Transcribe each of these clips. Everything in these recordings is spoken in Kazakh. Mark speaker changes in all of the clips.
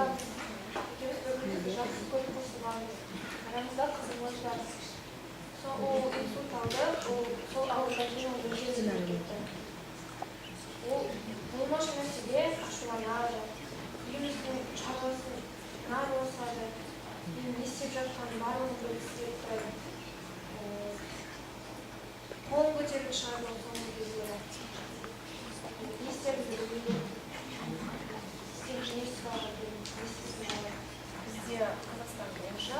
Speaker 1: екеуміз бір-бірімізді жақсы көріп қосылғанбыз. Арамызда қызығушылық. Ол инсульт алды, сол ауырға кейін ол жүргізіліп кетті. Ол болмашы нәрсеге ашуланады, үйіміздің шаруасын нарылысады, не істеп жатқанын барлығын білгісі тұрады. Қолын көтеріп шығарды соңғы кездері. Не істерімізді білмейді. Істеп жинесі бағы білмейді. Бізде Қазақстан бойынша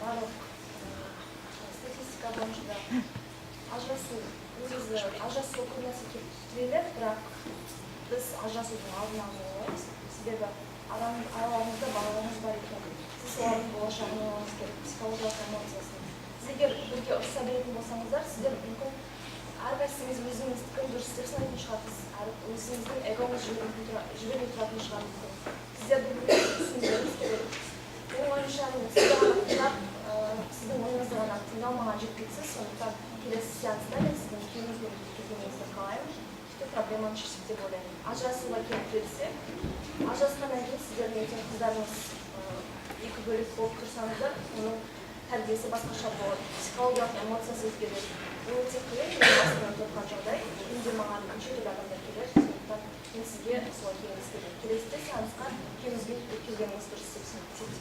Speaker 1: барлық статистика бойынша ажырасу көбінесе келіп тіреледі, бірақ біз ажырасудың алдын ала оламыз. Себебі арамызда балаларымыз бар екен. Сіз олардың болашағын ойлауыңыз керек, психологиялық эмоциясын. Сіз егер бірге ұрыса беретін болсаңыздар, сіздер мүмкін әрқайсыңыз өзіңіздікін дұрыс істеп санайтын шығарсыз, өзіңіздің эгоңыз жібермей тұратын шығар мүмкін. Сіздер бір-біріңізді түсінуіңіз керек. Менің ойымша сіздің ойыңызды ғана тыңдау маған жеткіліксіз, сондықтан келесі сеанста мен сіздің екеуіңізбен келгеніңізді қалаймын. Проблеманы шешсек деп ойлаймын. Ажырасуға келіп келсек, ажырасқаннан кейін сіздердің ертең қыздарыңыз екі бөлек болып тұрсаңыздар, оның тәрбиесі басқаша болады. Психологиялық эмоциясы өзгереді. Ол өте қиын, мен басынан тұрған жағдай. Күнде маған неше түрлі адамдар келеді, сондықтан мен сізге солай кеңес беремін. Келесіде сеансқа екеуіңізбен келгеніңіз дұрыс деп есептеймін.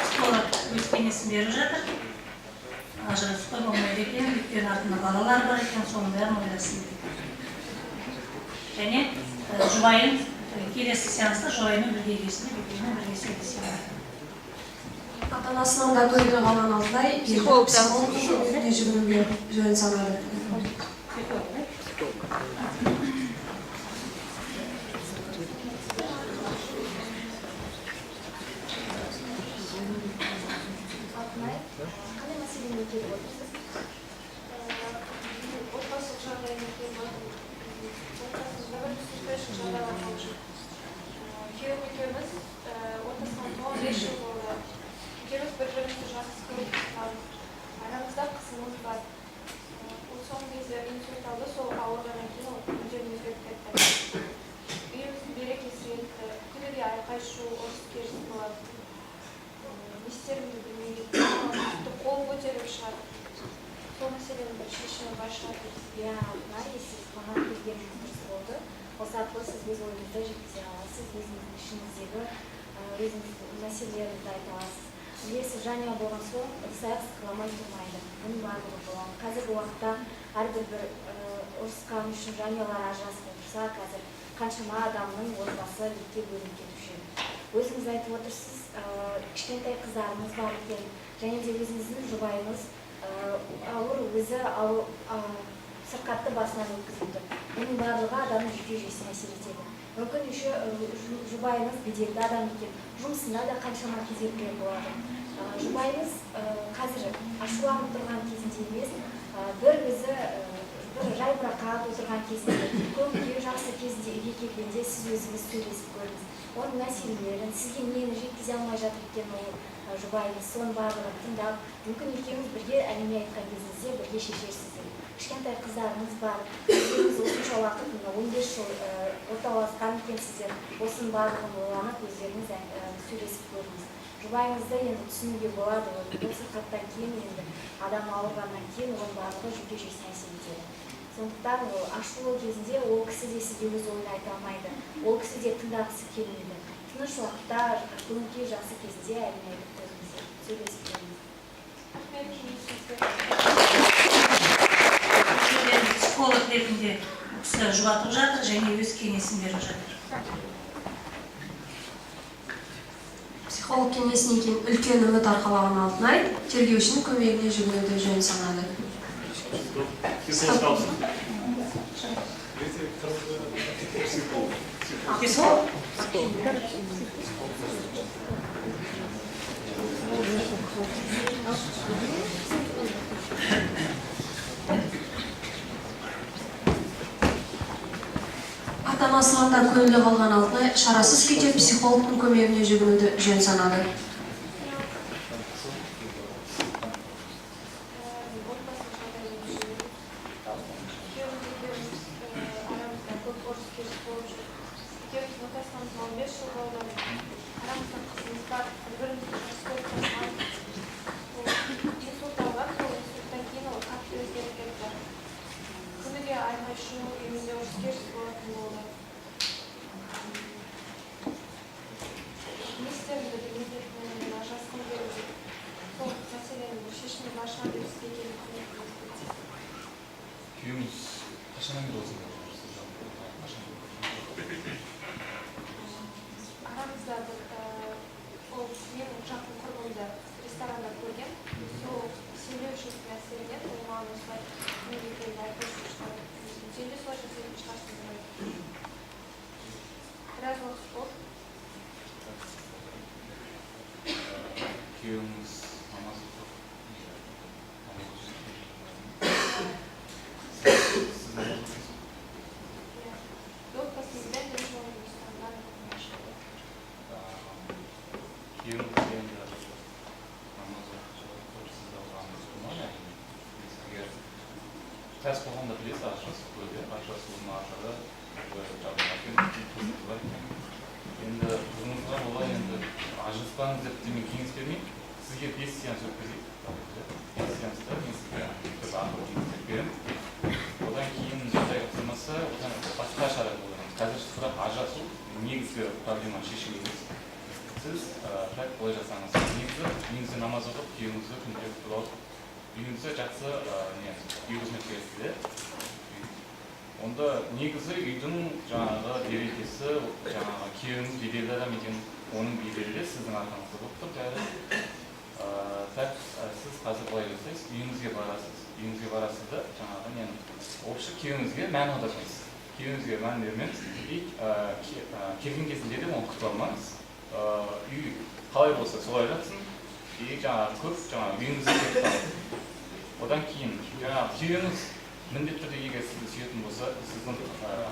Speaker 2: Психолог өз кеңесін беріп жатыр. Ажырасуға болмайды екен, өйткені артында балалар бар екен, соның бәрін ойласын дейді. Және жұбайын келесі сеанста жұбайымен бірге келсін, екеуімен бірге сөйлесемін.
Speaker 3: Ата-анасынан да көңілі қалған алдай, психологтың көмегіне жүгінуге жөн санады.
Speaker 1: Қандай мәселемен келіп отырсыз? Отбасылық жағдаймен келіп отырмыз. Отбасымызда бір түсініспеушілік жағдайлар болып. Күйеуім екеуміз отбасынан 5 жыл болды. Екеуміз бір-бірімізді жақсы көріп тұрмыз. Арамызда қызымыз бар. Ол соңғы кезде инсульт алды, сол ауырғаннан кейін ол мүлдем өзгеріп кетті. Үйіміздің берекесі кетті. Күніге айқай-шу, ұрыс-керіс болады. Не істерімді білмейді, қолын көтеріп шығады. Сол мәселенің бір шешімі бар шығар дейсіз.
Speaker 4: Иә, сіз маған келгеніңіз дұрыс болды. Осы арқылы сіз өз ойыңызды жеткізе аласыз, өзіңіздің ішіңіздегі өзіңіздің мәселелеріңізді айта аласыз. Егер сіз жанұя болған соң, ыдыс-аяқ сықыламай тұрмайды. Бұның барлығы болады. Қазіргі уақытта әрбір бір ұрысқан үшін жанұялар ажырасып отырса, қазір қаншама адамның отбасы екіге бөлініп кетуші. Өзіңіз айтып отырсыз, кішкентай қыздарыңыз бар екен, және де өзіңіздің жұбайыңыз ауыр өзі сырқатты басынан өткізілді. Бұның барлығы адамның жүйке-жүйесіне әсер етеді. Мүмкін жұбайыңыз беделді адам екен, жұмысында да қаншама кедергілер болады. Жұбайыңыз қазір ашуланып тұрған кезінде емес, бір өзі жайбарақат отырған кезінде, көңіл жақсы кезде үйге келгенде сіз өзіңіз сөйлесіп көріңіз. Оның мәселелерін, сізге нені жеткізе алмай жатыр екен ол жұбайыңыз, соның барлығын тыңдап, мүмкін екеуіңіз бірге әңгіме айтқан кезіңізде бірге шешерсіздер. Кішкентай қыздарыңыз бар, өзіңіз осынша уақыт, 15 жыл орталасқан екенсіздер, осының барлығын ойланып, өздеріңіз сөйлесіп көріңіз. Жұбайыңызды енді түсінуге болады, ол сырқаттан кейін, енді адам ауырғаннан кейін оның барлығы жүйке-жүйесіне әсер етеді. Сондықтан ашулы кезінде ол кісі де сізге өз ойын айта алмайды. Ол кісі де тыңдағысы келмейді. Тыныш уақытта, көңіл-күй жақсы кезінде әңгіме айтып көріңіздер, сөйлесіп
Speaker 2: көріңіз. Психолог ретінде кісі жұбатып жатыр және өз кеңесін беріп жатыр.
Speaker 3: Психолог кеңесінен кейін үлкен үміт арқалаған Алтынай тергеушінің көмегіне жүгінуді жөн санады.
Speaker 2: Психолог?
Speaker 3: Ата-анасынан да көңілі қалған Алтынай шарасыз күйде психологтың көмегіне жүгінуді жөн санады.
Speaker 1: Aramızda çok borç ortasından 15 yıl oldu. Aramızda kızımız var. Birbirimizi çok sevdik. İnsultlar var. O insulttan keyin o katlı özgürlük etdi. Kuniga aytmay shu uyimizda o'skish bo'layotgan bo'ldi. Ministerda mezatni ajratib berdik. Bu masalani shishni boshlanishga kelib
Speaker 5: Kuyimiz qachondan beri o'zida?
Speaker 1: aramizda o men uchoqni qurbonida restoranda ko'rgan. Seriyoshlik masalada u ma'lumotlar menga keldi. Jinni sochini chiqarishni biraz vaqt bo'ldi.
Speaker 5: Kuyimiz namoz o'qib. Siz namoz o'qiysiz?
Speaker 1: Yo'q, pasingdan O'zbekistondan boshqa.
Speaker 5: Kuyimiz endi namoz o'qib sizda o'qamiz. Agar tez bo'lganda bilasiz, ashras bo'lmasa endi o'zimizga bo'lay endi ajratsangiz deb men kenges bermayman. Sizga 5 seans o'tkazaylik. 5 seansda men sizga kenges beraman. Odan keyin bunday qilmasa, boshqa sharoit bo'ladi. Hozir sizga ajratuv negizgi problemani chechilamiz. Siz fakt bo'lasangiz, negizgi namoz o'qib, keyingizni kunlik qilib, uyingizda yaxshi yurishni kerakda. Onda негізі үйдің жаңағы берекесі, жаңағы күйеуіңіз беделді адам екен, оның беделі сіздің арқаңызда болып тұр. Сіз қазір былай жасайсыз, үйіңізге барасыз да, жаңағы мен общы күйеуіңізге мән аудармайсыз. Күйеуіңізге мән бермеңіз. Келген кезінде де оны күтіп алмаңыз. Үй қалай болса солай жатсын. Жаңағы көп үйіңізге кетіп қалады. Одан кейін жаңағы күйеуіңіз міндетті түрде егер сізді сүйетін болса, сіздің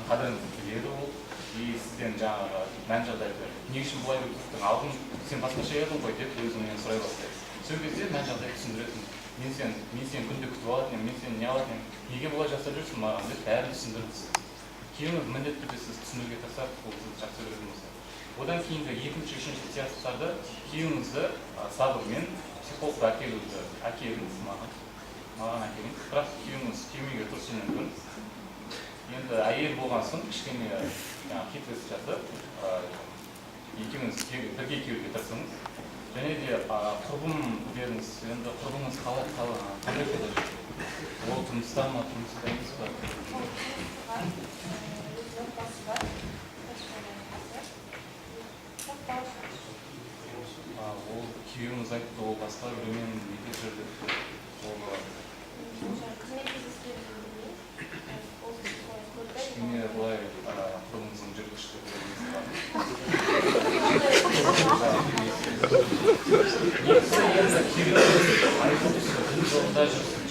Speaker 5: қадіріңізді біледі ол, сізден жаңағы мән-жағдайды не үшін бұлай болып тұрсың, алдын сен басқаша едің ғой деп өзіңнен сұрай бастайды. Сол кезде мән-жағдайды түсіндіресің. Мен сені күнде күтіп алатын едім, мен сені не алатын едім, неге бұлай жасап жүрсің маған деп бәрін түсіндіріңіз. Күйеуіңіз міндетті түрде сіз түсінуге тырысады, ол сізді жақсы көретін болса. Одан кейінгі екінші, үшінші сеанстарда күйеуіңізді сабырмен психологқа әкеліңіз маған әкеліңіз. Бірақ күйеуіңіз келмеуге тырысуы мүмкін. Енді әйел болған соң кішкене хитріс жасап, екеуіңіз бірге келуге тырысыңыз. Және де құрбым беріңіз. Енді құрбыңыз қандай жолда жүр? Ол тұрмыста ма, тұрмыста емес па? Ол күйеуіңіз айтты, ол басқа біреумен неге жүр деп. Кішкене былай құрбыңыздың жүргізушілігі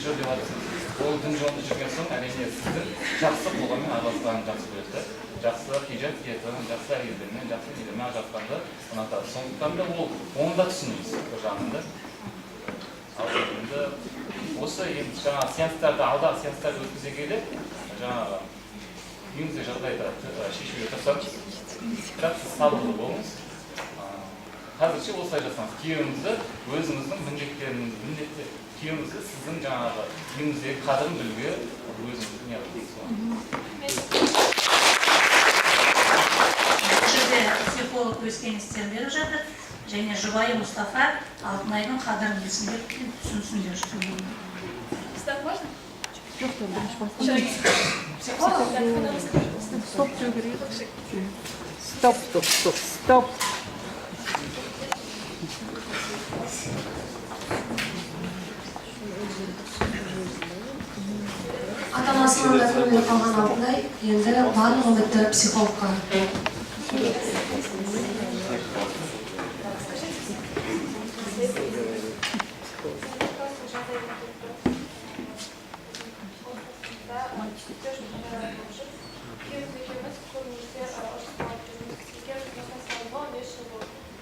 Speaker 5: жүр деп айтсаңыз, ол дін жолында жүрген соң әрине сіздің жақсы болғанмен араласқанын жақсы көреді. Жақсы хижаб киетін, жақсы әйелдермен, жақсы нелермен ажырасқанды ұнатады. Сондықтан да оны да түсінеміз бір жағында. Ал енді осы жаңағы сеанстарды, алдағы сеанстарды өткізе келе, жаңағы үйіңізде жағдайды шешуге тырысамыз. Бірақ сіз сабырлы болыңыз. Қазірше осылай жасаңыз. Күйеуіңізді өзіңіздің міндетті күйеуіңізді сіздің жаңағы үйіңіздегі қадірін білуге өзіңізді не қылыңыз.
Speaker 2: Бұл жерде психолог өз кеңестерін беріп жатыр. Және жұбайы Мұстафа Алтынайдың қадірін білсін деп түсінсіндер.
Speaker 1: Стоп, можно?
Speaker 6: Стоп.
Speaker 3: Ата-анасының да көңілі қалған Алтынай енді барлық үмітті психологқа.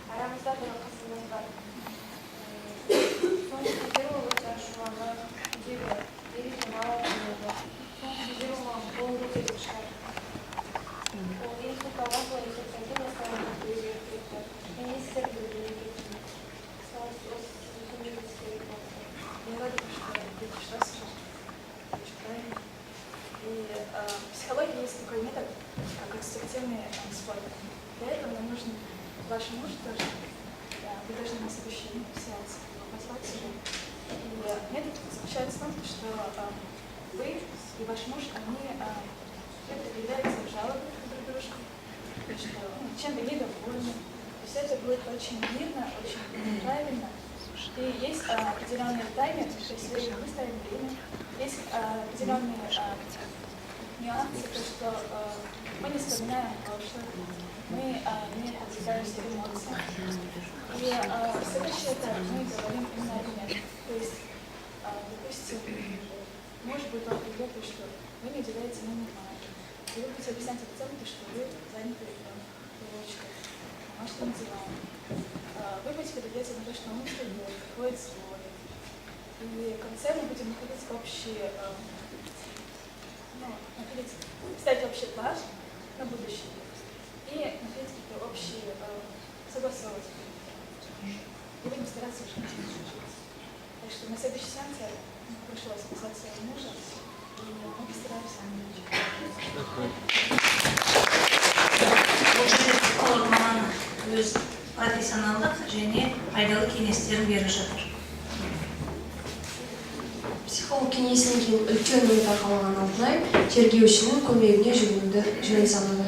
Speaker 1: Aramızda bir kızımız var. Son bir olacak şu anda. Verişim ağırlığında. Son bir olmam. Doğru bir şey. O ilk kavga var.
Speaker 7: вами спорт. Для этого нам нужен ваш муж тоже. Вы должны на следующий сеанс позвать его. И метод заключается в том, что вы и ваш муж, они предъявляете жалобы друг дружку, что чем вы недовольны. То есть это будет очень мирно, очень правильно. И есть определенные таймер, то есть мы ставим время, есть определенные нюансы, то что мы не вспоминаем прошлое, мы не подвергаемся эмоциям. И следующий этап мы говорим именно о времени. То есть, допустим, может быть, он придет, что вы не уделяете ему внимания. И вы будете объяснять официально, что вы заняты девочкой, домашним делом. Вы будете предъявлять на то, что он устает, приходит свой. И в конце мы будем находить общий, ставить общий план на будущее. И находить какие-то общие, согласовывать. И будем стараться уже жить. Так что на следующий сеанс пришлось писать своего мужа, и мы постараемся
Speaker 2: Психолог маған өз профессионалдық және пайдалы кеңестерін беріп жатыр.
Speaker 3: Психолог кеңесінен кейін үлкен үміт арқалаған Алтынай тергеушінің көмегіне жүгінуді жөн санады.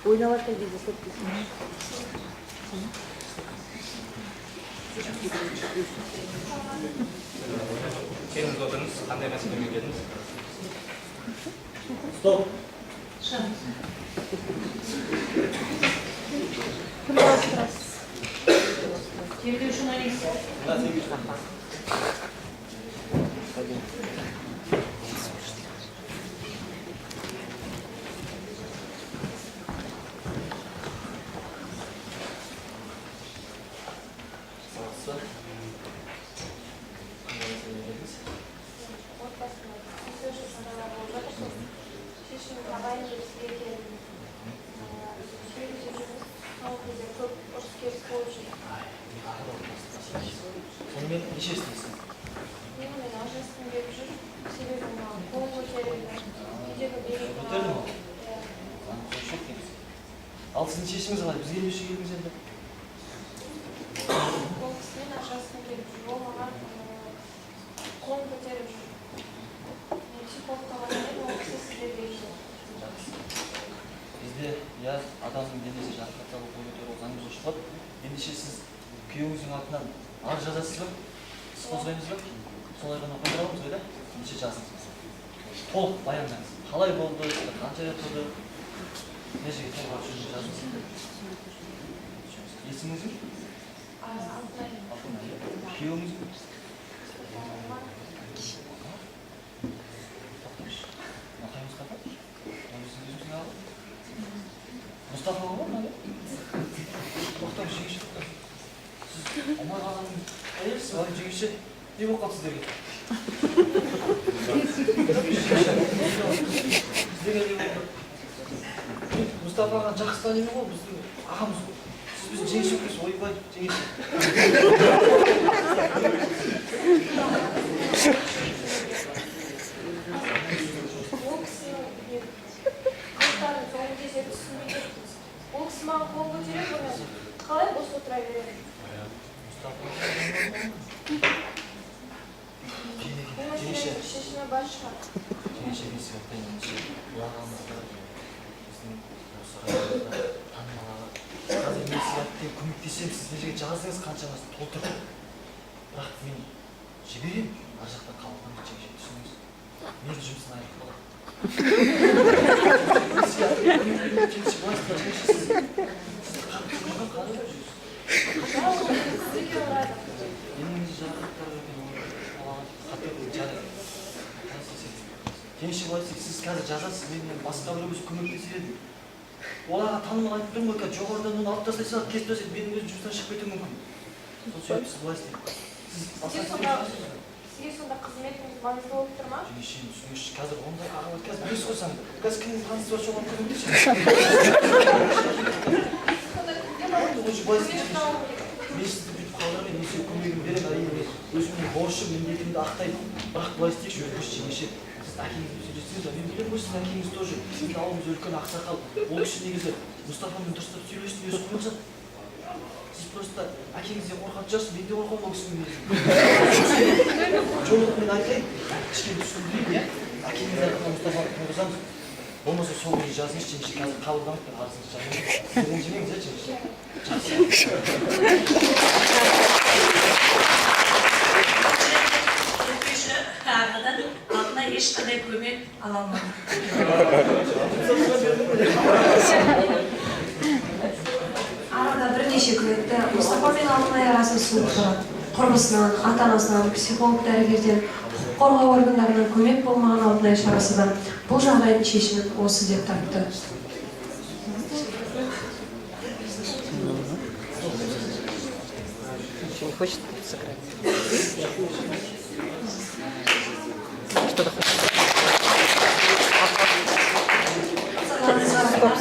Speaker 6: Ойнаватқан кезде стоп дейсің.
Speaker 5: Келіңіз отырыңыз, қандай мәселемен келдіңіз?
Speaker 8: Стоп.
Speaker 2: Тергеушінің ойлайсыз.
Speaker 8: Сонымен неше істейсің?
Speaker 1: Мен ажырасқым келіп жүр, себебі қолым көтерілді, үйдегі беріп
Speaker 8: Көтерді ма? Ал сіздің шешіміңіз қалай? Бізге неше келдіңіз енді?
Speaker 1: ол кісімен ажырасқым келіп жүр, ол маған қолын көтеріп жүр. Мен психологқа барғанмен ол кісі сіздерге жүр.
Speaker 8: Бізде адамның денесі жарақатталып қол көтеру заңымыз шығады. Ендеше сіз күйеуіңіздің атынан арыз жазасыз ба? Іс қозғаймыз ба? Солай ғана қойдырамыз ғой да? Ендеше жазыңыз. Толық баяндаңыз. Қалай болды? Қанша рет болды? Не жерге толғап жүргенін жазыңыз. Есіміңіз кім?
Speaker 1: Алтынай.
Speaker 8: Алтынай. Күйеуіңіз кім? Мұстафа бар ма? Тоқтап жегіші тоқтап. Сіз омар ағаның әйелсіз бар жегіші. Не болып қалды сіздерге? Сіздерге не болды? Мұстафа ағаның жақсы танимын ғой, біздің ағамыз ғой. Сіз біздің жегіші өкпесіз, ойбай жегіші.
Speaker 1: Ол кісінің қыздарын соңғы кезде түсінбей кеттіңіз. Ол кісі маған қол көтеріп қоймайды. Қалай бос отыра береді? Бұл мәселенің шешімі бар шығар.
Speaker 8: Жегіші мен сізге айтайын, ағамызда біздің осы районда танымал аға. Қазір мен сізге айтайын, көмектесемін, сіз не жерге жазыңыз, қаншаңызды толтырып. Бірақ мен жіберемін, ар жақта қалған жегіші түсініңіз. Мен жұмысын аяқтап аламын. Кенші былай сіз қазір жазасыз, мен басқа біреуіміз көмектесер едім. Оларға танымал айтып тұрмын ғой, жоғарыдан оны алып тастай салып, кесіп тастайды, менің өзім жұмыстан шығып кетуім мүмкін. Сол себепті сіз былай істейді.
Speaker 1: Сізге сонда қызметіңіз маңызды болып тұр ма?
Speaker 8: Жеңешем, түсініңізші, қазір ондай ағалар қазір білесіз ғой сен. Қазір кімнің танысы бар соған көмектесші.
Speaker 1: Сонда кімге барып
Speaker 8: Мен сізді бүйтіп қалдырмын, мен сізге көмегімді беремін, Орысша міндетімді ақтаймын. Бірақ былай істейікші, өтініш жеңеше. Сіз әкеңізбен сөйлесеңіз, мен білемін ғой, сіз әкеңіз тоже. Сіздің ауылыңыз үлкен ақсақал. Ол кісі негізі Мұстафамен дұрыстап сөйлесін, өзі қоймаса. Сіз просто әкеңізден қорқатын шығарсыз, мен де қорқамын ол кісінің мінезінен. Жолық мен айтайын, кішкене түсіндірейін, иә? Әкеңіз арқылы Мұстафаны тұрғызамыз. Болмаса сол күні жазыңыз, жеңеше, қазір қабылданып бір арызыңыз жазыңыз. Ренжімеңіз, иә, жеңеше?
Speaker 2: Өтпеші ағадан алтына ешқандай көмек ала алмады.
Speaker 3: Арада бірнеше күн өтті. Мұстафа мен Алтынай арасы суып тұрады. Құрбысынан, ата-анасынан, психолог дәрігерден, құқық қорғау органдарынан көмек болмаған Алтынай шарасыдан бұл жағдайдың шешімін осы деп тапты.
Speaker 6: Не хочет сыграть? Что-то хочет.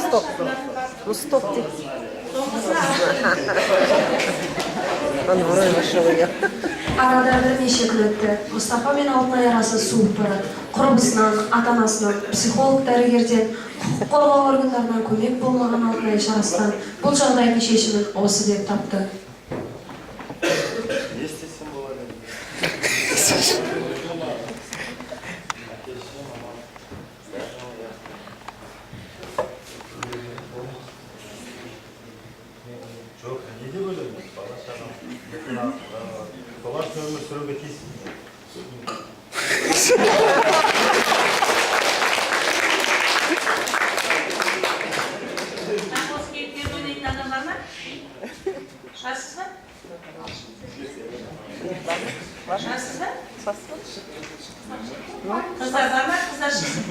Speaker 6: Стоп. Ну стоп ты. Он вроде нашел ее.
Speaker 3: Арада бірнеше күн өтті. Мұстафа мен Алтынай арасы суып барады. Құрбысынан, ата-анасынан, психолог дәрігерден, құқық қорғау органдарынан көмек болмаған Алтынай шарасынан бұл жағдайдың шешімін осы деп тапты.
Speaker 9: Жоқ, неде бөлеміз? Бала-шағам. Солар өмір сүруге тиіс.
Speaker 2: Осы кейіпкерді ойнайтын адам бар ма? Шығасыз ба? Шығасыз ба? Қыздар бар ма? Қыздар шықсын.